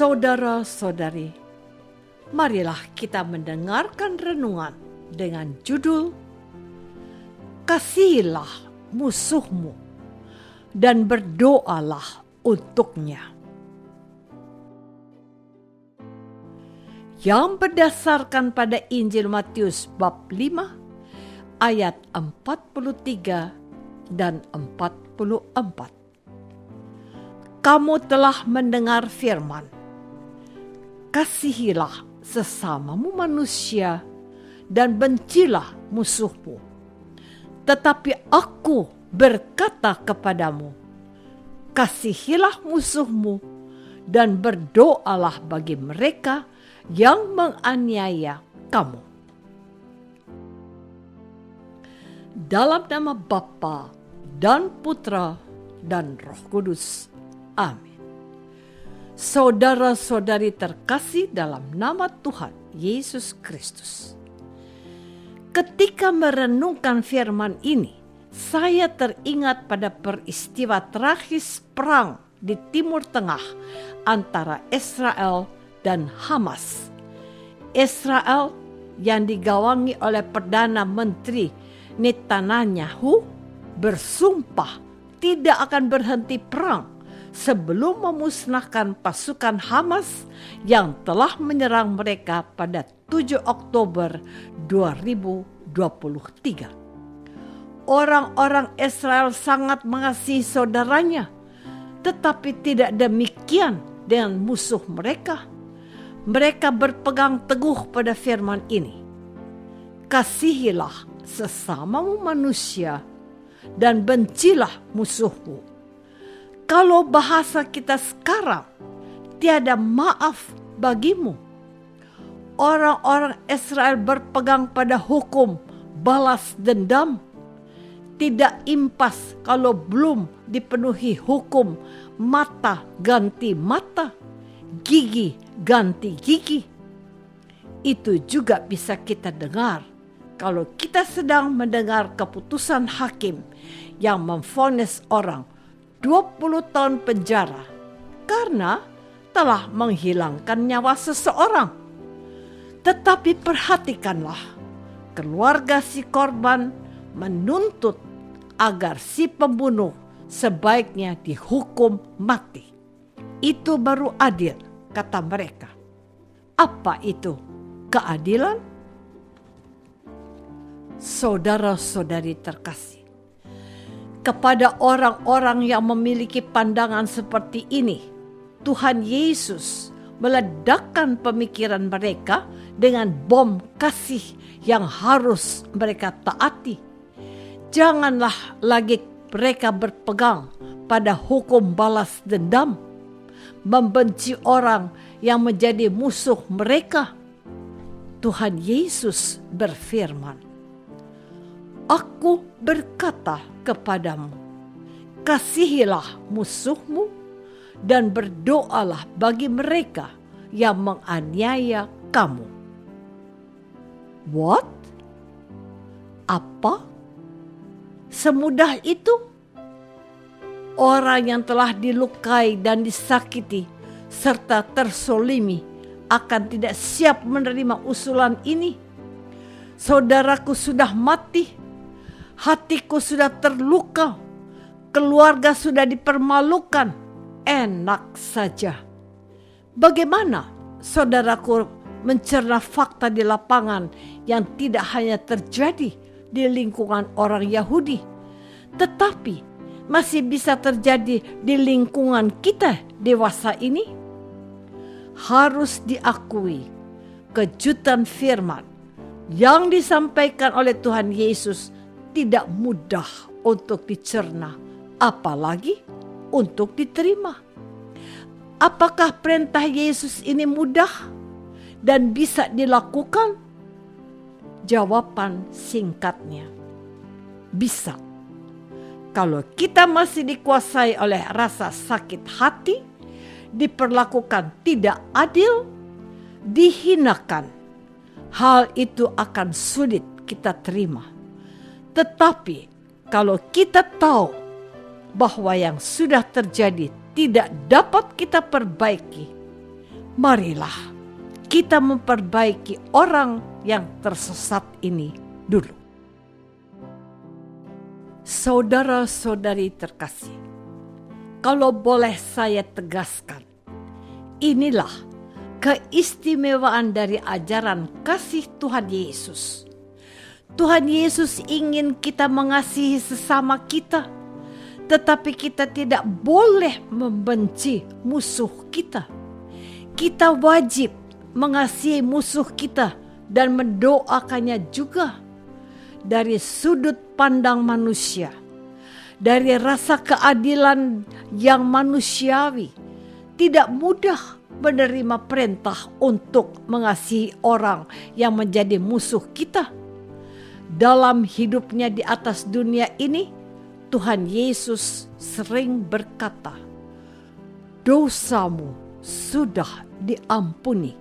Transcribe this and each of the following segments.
Saudara-saudari, marilah kita mendengarkan renungan dengan judul Kasihilah musuhmu dan berdoalah untuknya. Yang berdasarkan pada Injil Matius bab 5 ayat 43 dan 44. Kamu telah mendengar firman, kasihilah sesamamu manusia dan bencilah musuhmu. Tetapi aku berkata kepadamu, kasihilah musuhmu dan berdoalah bagi mereka yang menganiaya kamu. Dalam nama Bapa dan Putra dan Roh Kudus. Amin. Saudara-saudari terkasih dalam nama Tuhan Yesus Kristus. Ketika merenungkan firman ini, saya teringat pada peristiwa tragis perang di Timur Tengah antara Israel dan Hamas. Israel yang digawangi oleh Perdana Menteri Netanyahu bersumpah tidak akan berhenti perang sebelum memusnahkan pasukan Hamas yang telah menyerang mereka pada 7 Oktober 2023. Orang-orang Israel sangat mengasihi saudaranya, tetapi tidak demikian dengan musuh mereka. Mereka berpegang teguh pada firman ini. Kasihilah sesamamu manusia dan bencilah musuhmu. Kalau bahasa kita sekarang, tiada maaf bagimu. Orang-orang Israel berpegang pada hukum balas dendam. Tidak impas kalau belum dipenuhi hukum mata ganti mata, gigi ganti gigi. Itu juga bisa kita dengar kalau kita sedang mendengar keputusan hakim yang memvonis orang 20 tahun penjara karena telah menghilangkan nyawa seseorang. Tetapi perhatikanlah, keluarga si korban menuntut agar si pembunuh sebaiknya dihukum mati. Itu baru adil, kata mereka. Apa itu keadilan? Saudara-saudari terkasih, kepada orang-orang yang memiliki pandangan seperti ini, Tuhan Yesus meledakkan pemikiran mereka dengan bom kasih yang harus mereka taati. Janganlah lagi mereka berpegang pada hukum balas dendam, membenci orang yang menjadi musuh mereka. Tuhan Yesus berfirman, Aku berkata kepadamu, kasihilah musuhmu dan berdoalah bagi mereka yang menganiaya kamu. What? Apa? Semudah itu? Orang yang telah dilukai dan disakiti serta tersolimi akan tidak siap menerima usulan ini. Saudaraku sudah mati. Hatiku sudah terluka, keluarga sudah dipermalukan, enak saja. Bagaimana saudaraku mencerna fakta di lapangan yang tidak hanya terjadi di lingkungan orang Yahudi, tetapi masih bisa terjadi di lingkungan kita dewasa ini? Harus diakui, kejutan firman yang disampaikan oleh Tuhan Yesus tidak mudah untuk dicerna, apalagi untuk diterima. Apakah perintah Yesus ini mudah dan bisa dilakukan? Jawaban singkatnya, bisa. Kalau kita masih dikuasai oleh rasa sakit hati, diperlakukan tidak adil, dihinakan, hal itu akan sulit kita terima. Tetapi kalau kita tahu bahwa yang sudah terjadi tidak dapat kita perbaiki, marilah kita memperbaiki orang yang tersesat ini dulu. Saudara-saudari terkasih, kalau boleh saya tegaskan, inilah keistimewaan dari ajaran kasih Tuhan Yesus. Tuhan Yesus ingin kita mengasihi sesama kita, tetapi kita tidak boleh membenci musuh kita. Kita wajib mengasihi musuh kita dan mendoakannya juga. Dari sudut pandang manusia, dari rasa keadilan yang manusiawi, tidak mudah menerima perintah untuk mengasihi orang yang menjadi musuh kita. Dalam hidupnya di atas dunia ini, Tuhan Yesus sering berkata, "Dosamu sudah diampuni."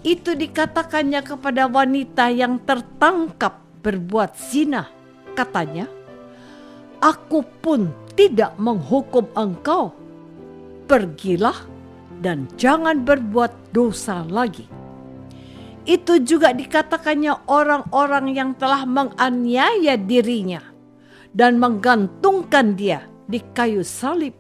Itu dikatakannya kepada wanita yang tertangkap berbuat zina. Katanya, "Aku pun tidak menghukum engkau. Pergilah dan jangan berbuat dosa lagi." Itu juga dikatakannya orang-orang yang telah menganiaya dirinya dan menggantungkan dia di kayu salib.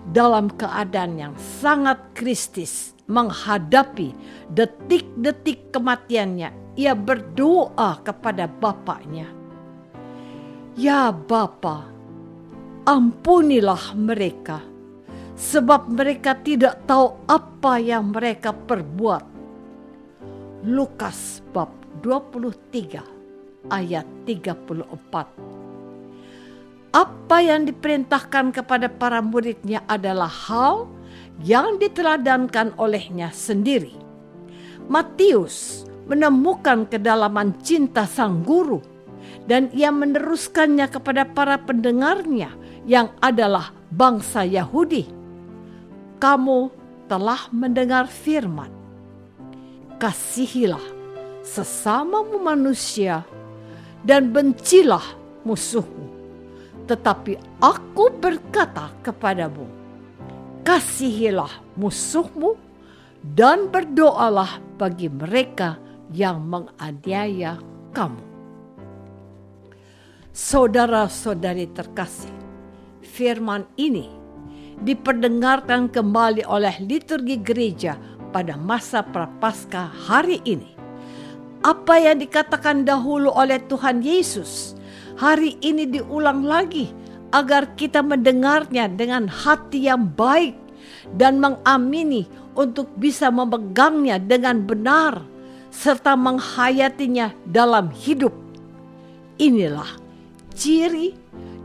Dalam keadaan yang sangat kristis menghadapi detik-detik kematiannya, ia berdoa kepada Bapaknya, "Ya Bapa, ampunilah mereka, sebab mereka tidak tahu apa yang mereka perbuat." Lukas bab 23 ayat 34. Apa yang diperintahkan kepada para muridnya adalah hal yang diteladankan olehnya sendiri. Matius menemukan kedalaman cinta sang guru dan ia meneruskannya kepada para pendengarnya yang adalah bangsa Yahudi. Kamu telah mendengar firman, "Kasihilah sesamamu manusia dan bencilah musuhmu." Tetapi aku berkata kepadamu, kasihilah musuhmu dan berdoalah bagi mereka yang menganiaya kamu. Saudara-saudari terkasih, firman ini diperdengarkan kembali oleh liturgi gereja pada masa Prapaskah hari ini. Apa yang dikatakan dahulu oleh Tuhan Yesus, hari ini diulang lagi agar kita mendengarnya dengan hati yang baik dan mengamini untuk bisa memegangnya dengan benar serta menghayatinya dalam hidup. Inilah ciri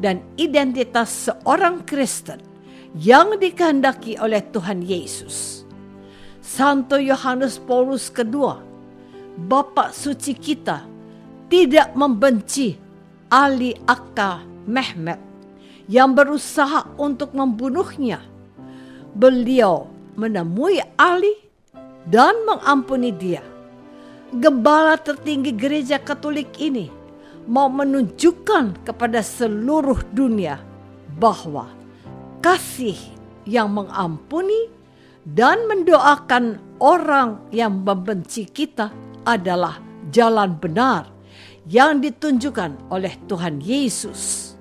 dan identitas seorang Kristen yang dikehendaki oleh Tuhan Yesus. Santo Yohanes Paulus II, Bapak suci kita, tidak membenci Ali Akka Mehmet yang berusaha untuk membunuhnya. Beliau menemui Ali dan mengampuni dia. Gembala tertinggi gereja Katolik ini mau menunjukkan kepada seluruh dunia bahwa kasih yang mengampuni dan mendoakan orang yang membenci kita adalah jalan benar yang ditunjukkan oleh Tuhan Yesus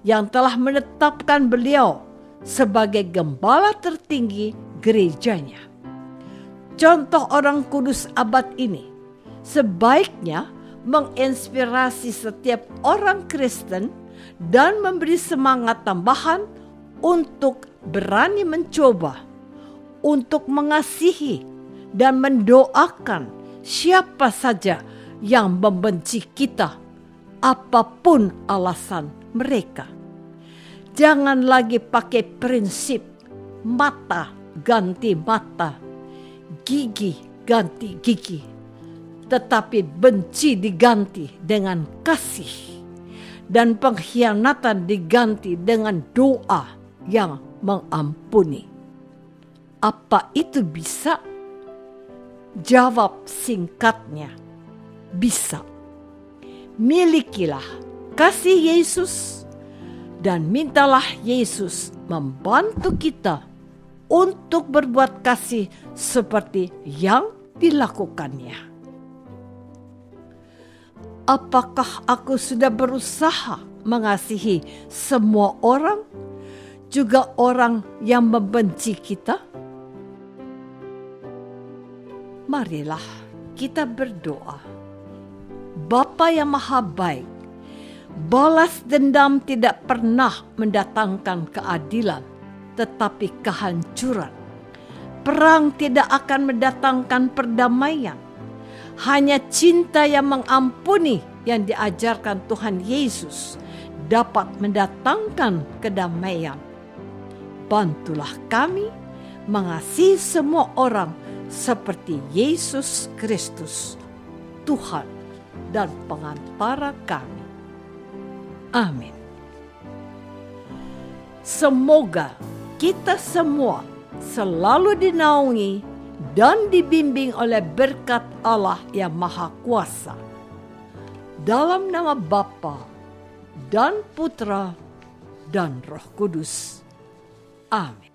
yang telah menetapkan beliau sebagai gembala tertinggi gerejanya. Contoh orang kudus abad ini sebaiknya menginspirasi setiap orang Kristen dan memberi semangat tambahan untuk berani mencoba, untuk mengasihi dan mendoakan siapa saja yang membenci kita, apapun alasan mereka. Jangan lagi pakai prinsip mata ganti mata, gigi ganti gigi, tetapi benci diganti dengan kasih dan pengkhianatan diganti dengan doa yang mengampuni. Apa itu bisa? Jawab singkatnya, bisa. Milikilah kasih Yesus dan mintalah Yesus membantu kita untuk berbuat kasih seperti yang dilakukannya. Apakah aku sudah berusaha mengasihi semua orang, juga orang yang membenci kita? Marilah kita berdoa. Bapa yang Maha Baik, balas dendam tidak pernah mendatangkan keadilan, tetapi kehancuran. Perang tidak akan mendatangkan perdamaian. Hanya cinta yang mengampuni yang diajarkan Tuhan Yesus dapat mendatangkan kedamaian. Bantulah kami mengasihi semua orang seperti Yesus Kristus, Tuhan dan pengantara kami. Amin. Semoga kita semua selalu dinaungi dan dibimbing oleh berkat Allah yang Maha Kuasa. Dalam nama Bapa dan Putra dan Roh Kudus. Amin.